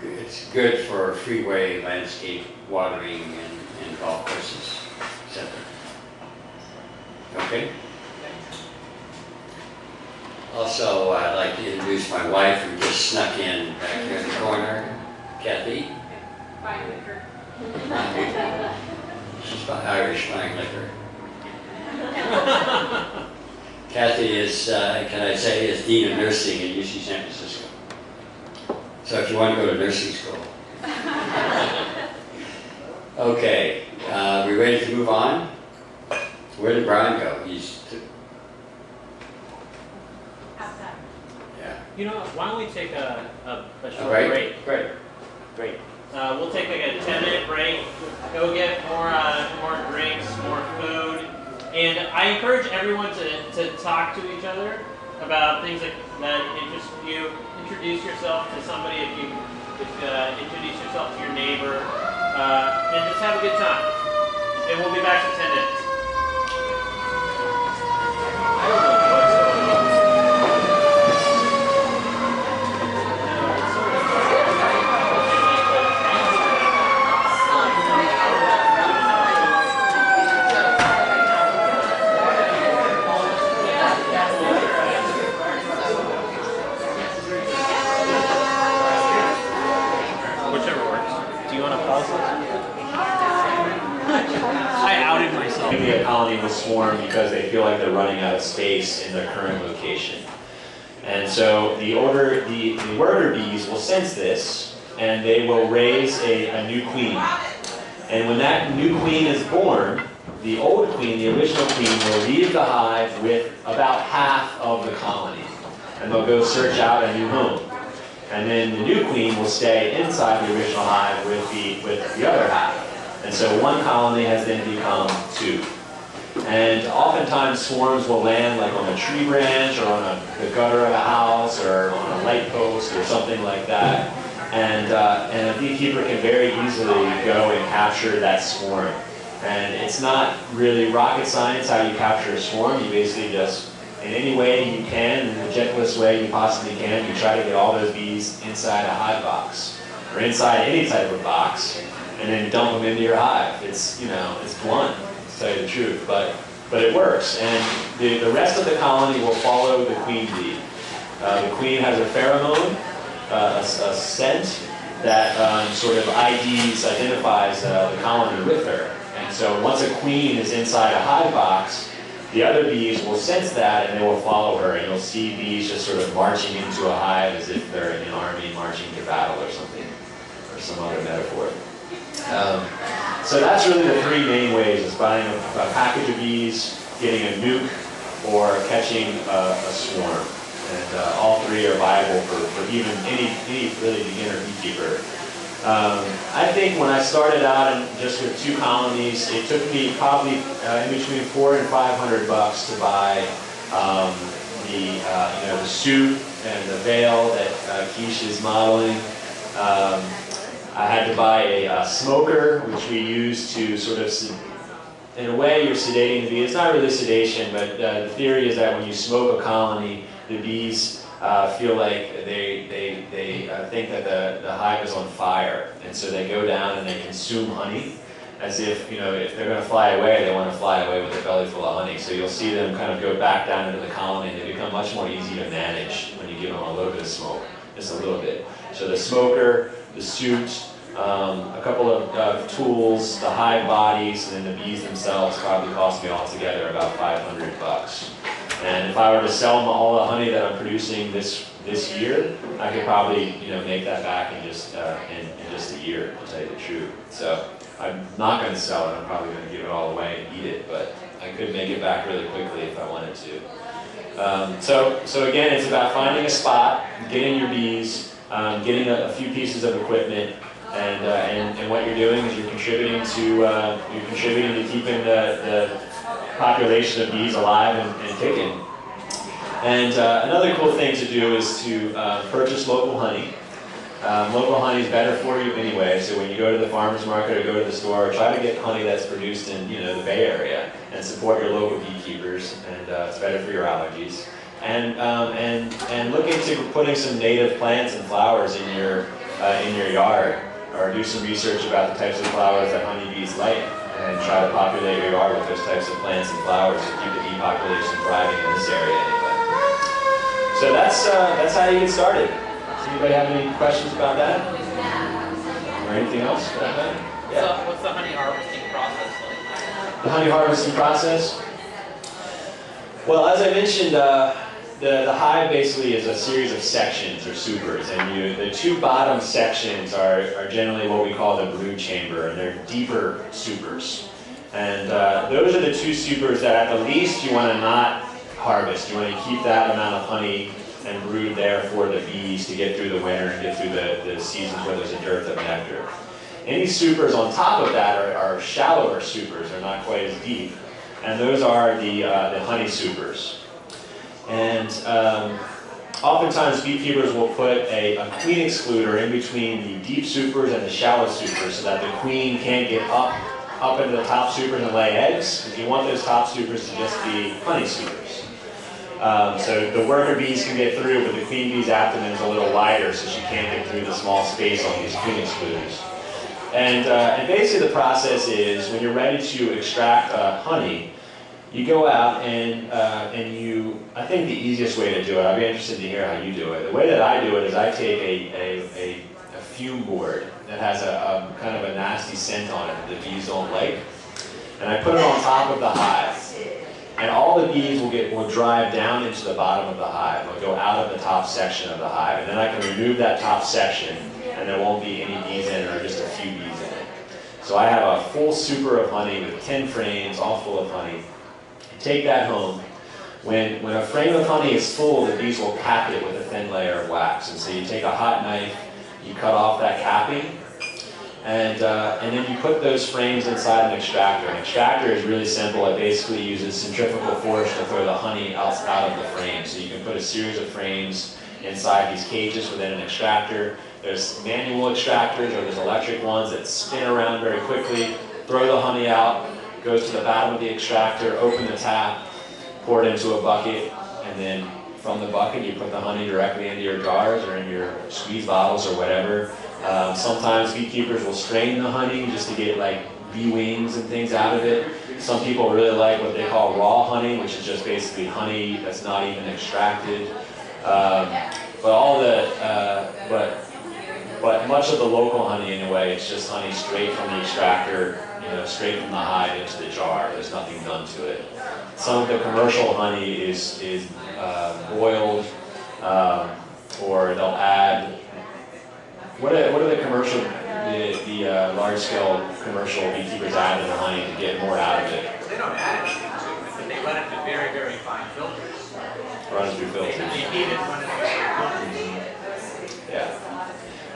it's good for freeway, landscape, watering, and golf courses, etc. Okay? Also, I'd like to introduce my wife who just snuck in back here in the corner, Kathy. Fine liquor. She's Irish wine liquor. Kathy is, can I say, is Dean of Nursing at UC San Francisco. So if you want to go to nursing school. Okay, we ready to move on? Where did Brian go? Yeah. You know, why don't we take a short break? break? Great. We'll take like a 10-minute break, go get more drinks, more food, and I encourage everyone to talk to each other about things that interest you. Introduce yourself to somebody if introduce yourself to your neighbor, and just have a good time. And we'll be back in 10 minutes. I don't know what's going on. I outed myself. Maybe a colony will swarm because they feel like they're running out of space in their current location. And so the worker bees will sense this, and they will raise a new queen. And when that new queen is born, the old queen, the original queen, will leave the hive with about half of the colony. And they'll go search out a new home. And then the new queen will stay inside the original hive with the other half. And so one colony has then become two. And oftentimes swarms will land like on a tree branch or on the gutter of a house or on a light post or something like that. And a beekeeper can very easily go and capture that swarm. And it's not really rocket science how you capture a swarm. You basically just, in any way you can, in the gentlest way you possibly can, you try to get all those bees inside a hive box or inside any type of box, and then dump them into your hive. It's, it's blunt, to tell you the truth, but it works. And the rest of the colony will follow the queen bee. The queen has a pheromone, a scent that sort of identifies the colony with her. And so once a queen is inside a hive box, the other bees will sense that and they will follow her, and you'll see bees just sort of marching into a hive as if they're in an army marching to battle or something, or some other metaphor. So that's really the three main ways: is buying a package of bees, getting a nuke, or catching a swarm. And all three are viable for even any really beginner beekeeper. I think when I started out just with 2 colonies, it took me probably in between $400 and $500 to buy the suit and the veil that Keish is modeling. I had to buy a smoker, which we use to sort of, in a way, you're sedating the bee. It's not really sedation, but the theory is that when you smoke a colony, the bees feel like they think that the hive is on fire, and so they go down and they consume honey, as if if they're going to fly away, they want to fly away with a belly full of honey. So you'll see them kind of go back down into the colony, and they become much more easy to manage when you give them a little bit of smoke, just a little bit. So the smoker, the suit, a couple of tools, the hive bodies, and then the bees themselves probably cost me altogether about $500. And if I were to sell all the honey that I'm producing this year, I could probably make that back in just a year, to tell you the truth. So I'm not going to sell it. I'm probably going to give it all away and eat it, but I could make it back really quickly if I wanted to. So again, it's about finding a spot, getting your bees, getting a few pieces of equipment, and what you're doing is you're contributing to keeping the population of bees alive and ticking. And another cool thing to do is to purchase local honey. Local honey is better for you anyway, so when you go to the farmer's market or go to the store, try to get honey that's produced in the Bay Area and support your local beekeepers, and it's better for your allergies. And look into putting some native plants and flowers in your in your yard, or do some research about the types of flowers that honeybees like, and try to populate your yard with those types of plants and flowers to keep the bee population thriving in this area anyway. So that's how you get started. Does anybody have any questions about that? Or anything else for that matter? Yeah. So what's the honey harvesting process like? The honey harvesting process? Well, as I mentioned, the hive basically is a series of sections or supers, and the two bottom sections are generally what we call the brood chamber, and they're deeper supers. And those are the two supers that at the least you want to not harvest. You want to keep that amount of honey and brood there for the bees to get through the winter and get through the seasons where there's a dearth of nectar. Any supers on top of that are shallower supers, they're not quite as deep, and those are the honey supers. And oftentimes beekeepers will put a queen excluder in between the deep supers and the shallow supers so that the queen can't get up into the top supers and lay eggs, because you want those top supers to just be honey supers. So the worker bees can get through, but the queen bee's abdomen is a little wider, so she can't get through the small space on these queen excluders. And basically the process is, when you're ready to extract honey, you go out and I think the easiest way to do it, I'd be interested to hear how you do it. The way that I do it is I take a fume board that has a kind of a nasty scent on it that the bees don't like, and I put it on top of the hive. And all the bees will drive down into the bottom of the hive. They'll go out of the top section of the hive, and then I can remove that top section, and there won't be any bees in it, or just a few bees in it. So I have a full super of honey with 10 frames, all full of honey. Take that home. When a frame of honey is full, the bees will cap it with a thin layer of wax. And so you take a hot knife, you cut off that capping, and then you put those frames inside an extractor. An extractor is really simple. It basically uses centrifugal force to throw the honey out of the frame. So you can put a series of frames inside these cages within an extractor. There's manual extractors, or there's electric ones that spin around very quickly, throw the honey out, goes to the bottom of the extractor, open the tap, pour it into a bucket, and then from the bucket you put the honey directly into your jars or in your squeeze bottles or whatever. Sometimes beekeepers will strain the honey just to get like bee wings and things out of it. Some people really like what they call raw honey, which is just basically honey that's not even extracted. But much of the local honey, anyway, it's just honey straight from the extractor, straight from the hive into the jar. There's nothing done to it. Some of the commercial honey is boiled, or they'll add. What are the commercial, the large-scale commercial beekeepers add in the honey to get more out of it? They don't add anything to it, but they run it through very, very fine filters. Run it through filters. They heat it, run it through filters. Yeah.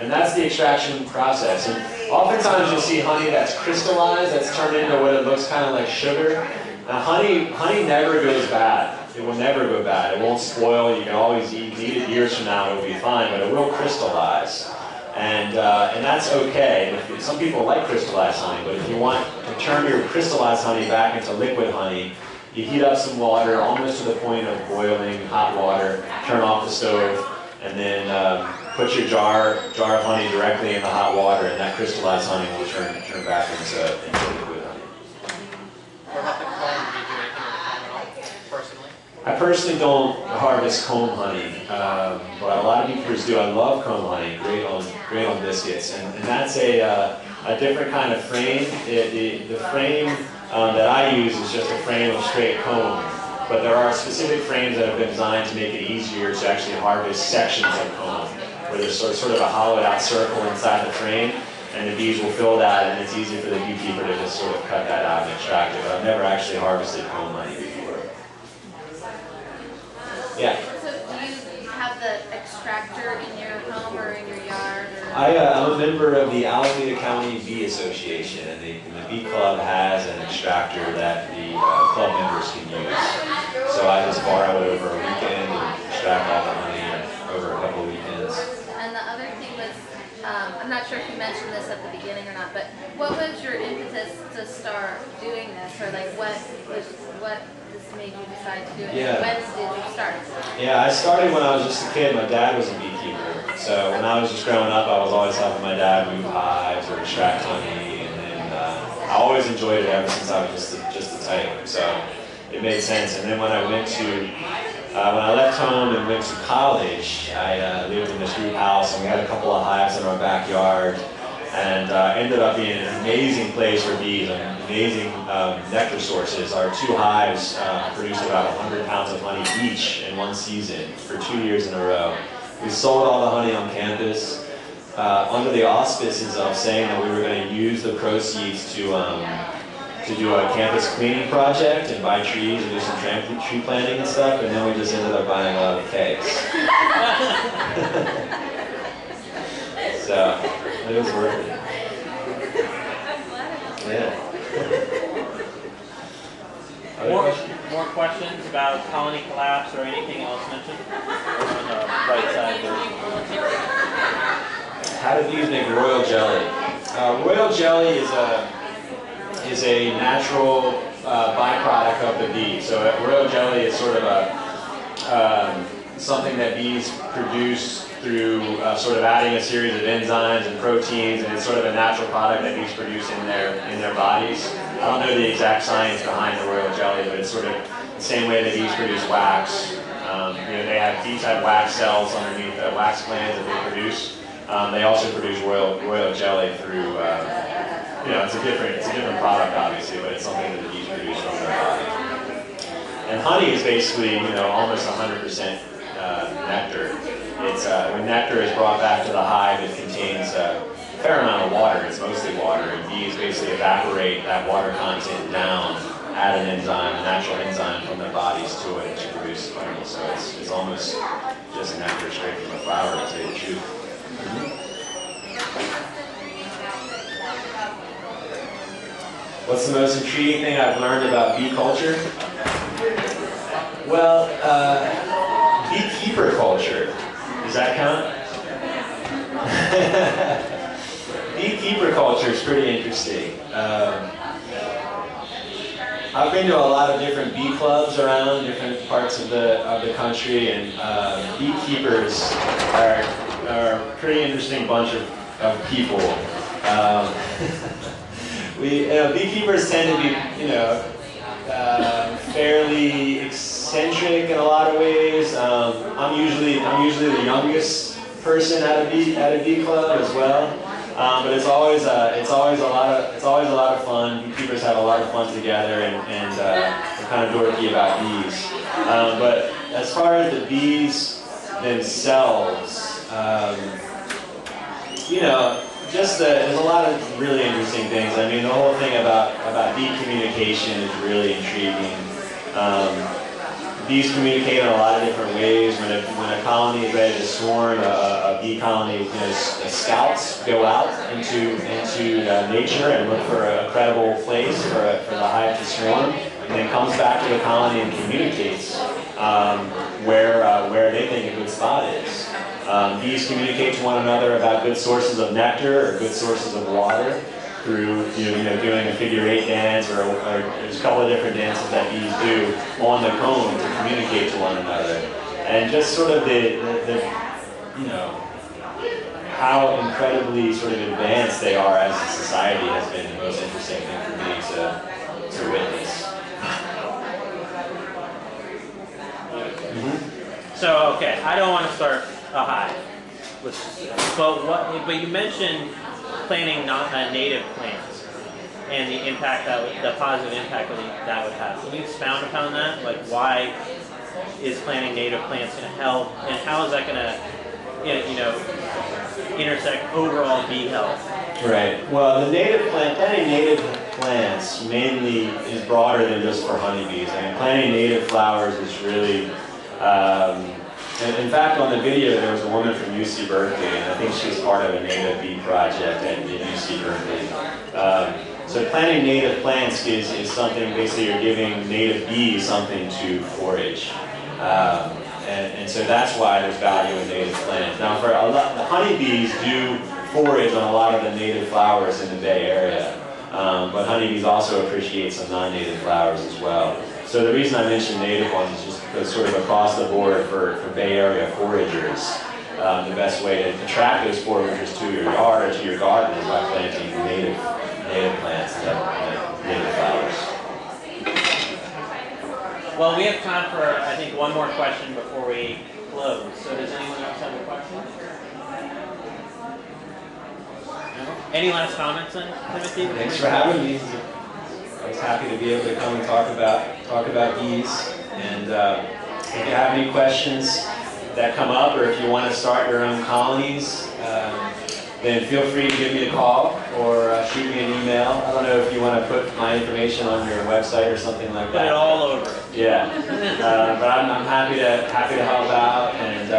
And that's the extraction process. And oftentimes you'll see honey that's crystallized, that's turned into what it looks kind of like sugar. Now honey never goes bad. It will never go bad. It won't spoil. You can always eat it years from now. It will be fine, but it will crystallize. And that's okay. Some people like crystallized honey, but if you want to turn your crystallized honey back into liquid honey, you heat up some water almost to the point of boiling hot water, turn off the stove, and then put your jar of honey directly in the hot water, and that crystallized honey will turn back into liquid honey. What about the comb? Do you do anything with the comb at all, personally? I personally don't harvest comb honey, but a lot of beekeepers do. I love comb honey, great on biscuits, and that's a different kind of frame. The frame that I use is just a frame of straight comb, but there are specific frames that have been designed to make it easier to actually harvest sections of comb, where there's sort of a hollowed out circle inside the frame, and the bees will fill that, and it's easy for the beekeeper to just sort of cut that out and extract it. But I've never actually harvested comb honey before. Yeah? So do you have the extractor in your home or in your yard? Or? I'm a member of the Alameda County Bee Association, and the Bee Club has an extractor that the club members can use. So I just borrow it over a weekend and extract all the honey over a couple of weekends. And the other thing was, I'm not sure if you mentioned this at the beginning or not, but what was your impetus to start doing this, or like what made you decide to do it? Yeah. When did you start? Yeah, I started when I was just a kid. My dad was a beekeeper, So when I was just growing up, I was always helping my dad move hives or extract honey, and then I always enjoyed it ever since I was just a type. So it made sense. And then when I went to when I left home and went to college, I lived in this group house, and we had a couple of hives in our backyard, and ended up being an amazing place for bees, amazing nectar sources. Our 2 hives produced about 100 pounds of honey each in one season for 2 years in a row. We sold all the honey on campus under the auspices of saying that we were going to use the proceeds to do a campus cleaning project and buy trees and do some tree planting and stuff, and then we just ended up buying a lot of cakes. So it was worth it. Yeah. More questions about colony collapse or anything else mentioned? On the right side there. How do bees make royal jelly? Royal jelly is a natural byproduct of the bee. So royal jelly is sort of something that bees produce through sort of adding a series of enzymes and proteins, and it's sort of a natural product that bees produce in their bodies. I don't know the exact science behind the royal jelly, but it's sort of the same way that bees produce wax. Bees have wax cells underneath the wax glands that they produce. They also produce royal jelly through, it's a different product obviously, but it's something that the bees produce from their body. And honey is basically, almost 100% nectar. It's when nectar is brought back to the hive, it contains a fair amount of water. It's mostly water, and bees basically evaporate that water content down, add an enzyme, a natural enzyme from their bodies to it to produce honey. So it's almost just nectar straight from the flower, to tell you the truth. What's the most intriguing thing I've learned about bee culture? Well, beekeeper culture. Does that count? Beekeeper culture is pretty interesting. I've been to a lot of different bee clubs around different parts of the country, and beekeepers are a pretty interesting bunch of people. Beekeepers tend to be, fairly eccentric in a lot of ways. I'm usually the youngest person at a bee club as well. But it's always a lot of fun. Beekeepers have a lot of fun together, and they're kind of dorky about bees. But as far as the bees themselves, there's a lot of really interesting things. I mean, the whole thing about bee communication is really intriguing. Bees communicate in a lot of different ways. When a colony is ready to swarm, a bee colony, scouts go out into nature and look for a credible place for the hive to swarm, and then comes back to the colony and communicates where they think a good spot is. Bees communicate to one another about good sources of nectar or good sources of water through doing a figure-8 dance, or there's a couple of different dances that bees do on the comb to communicate to one another. And just sort of how incredibly sort of advanced they are as a society has been the most interesting thing for me to witness. So, okay, I don't want to start a hive, but you mentioned planting native plants and the positive impact that would have. Can you expound upon that? Like, why is planting native plants going to help, and how is that going to, intersect overall bee health? Right. Well, planting native plants mainly is broader than just for honeybees. I mean, planting native flowers is really. In fact, on the video, there was a woman from UC Berkeley, and I think she was part of a native bee project at UC Berkeley. So planting native plants is something, basically you're giving native bees something to forage. And so that's why there's value in native plants. Now, the honeybees do forage on a lot of the native flowers in the Bay Area, but honeybees also appreciate some non-native flowers as well. So the reason I mentioned native ones is just because sort of across the board for Bay Area foragers, the best way to attract those foragers to your yard or to your garden is by planting native plants, native flowers. Well, we have time for, I think, one more question before we close. So does anyone else have a question? No? Any last comments then, Timothy? Thanks for having me. I was happy to be able to come and talk about bees. And if you have any questions that come up, or if you want to start your own colonies, then feel free to give me a call or shoot me an email. I don't know if you want to put my information on your website or something like that. Put it all over. Yeah, but I'm happy to help out. And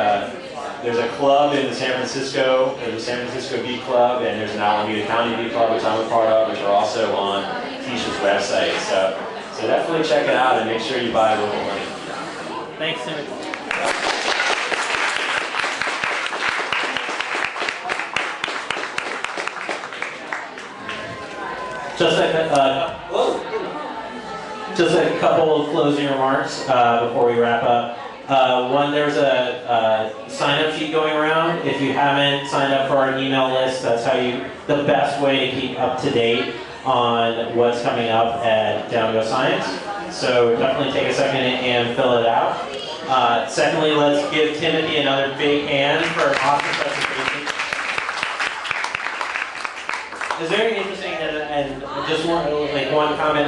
there's a club in San Francisco. There's a San Francisco Bee Club, and there's an Alameda County Bee Club, which I'm a part of, which are also on Keisha's website. So definitely check it out and make sure you buy local honey. Thanks, Timothy. Just a couple of closing remarks before we wrap up. One, there's a sign-up sheet going around. If you haven't signed up for our email list, that's the best way to keep up to date on what's coming up at Down Go Science. So definitely take a second and fill it out. Secondly, let's give Timothy another big hand for an awesome presentation. It's very interesting, and just one comment.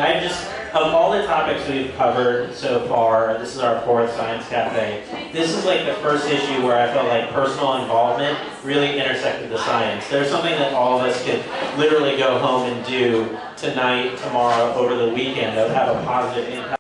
Of all the topics we've covered so far, this is our 4th Science Cafe. This is like the first issue where I felt like personal involvement really intersected the science. There's something that all of us could literally go home and do tonight, tomorrow, over the weekend that would have a positive impact.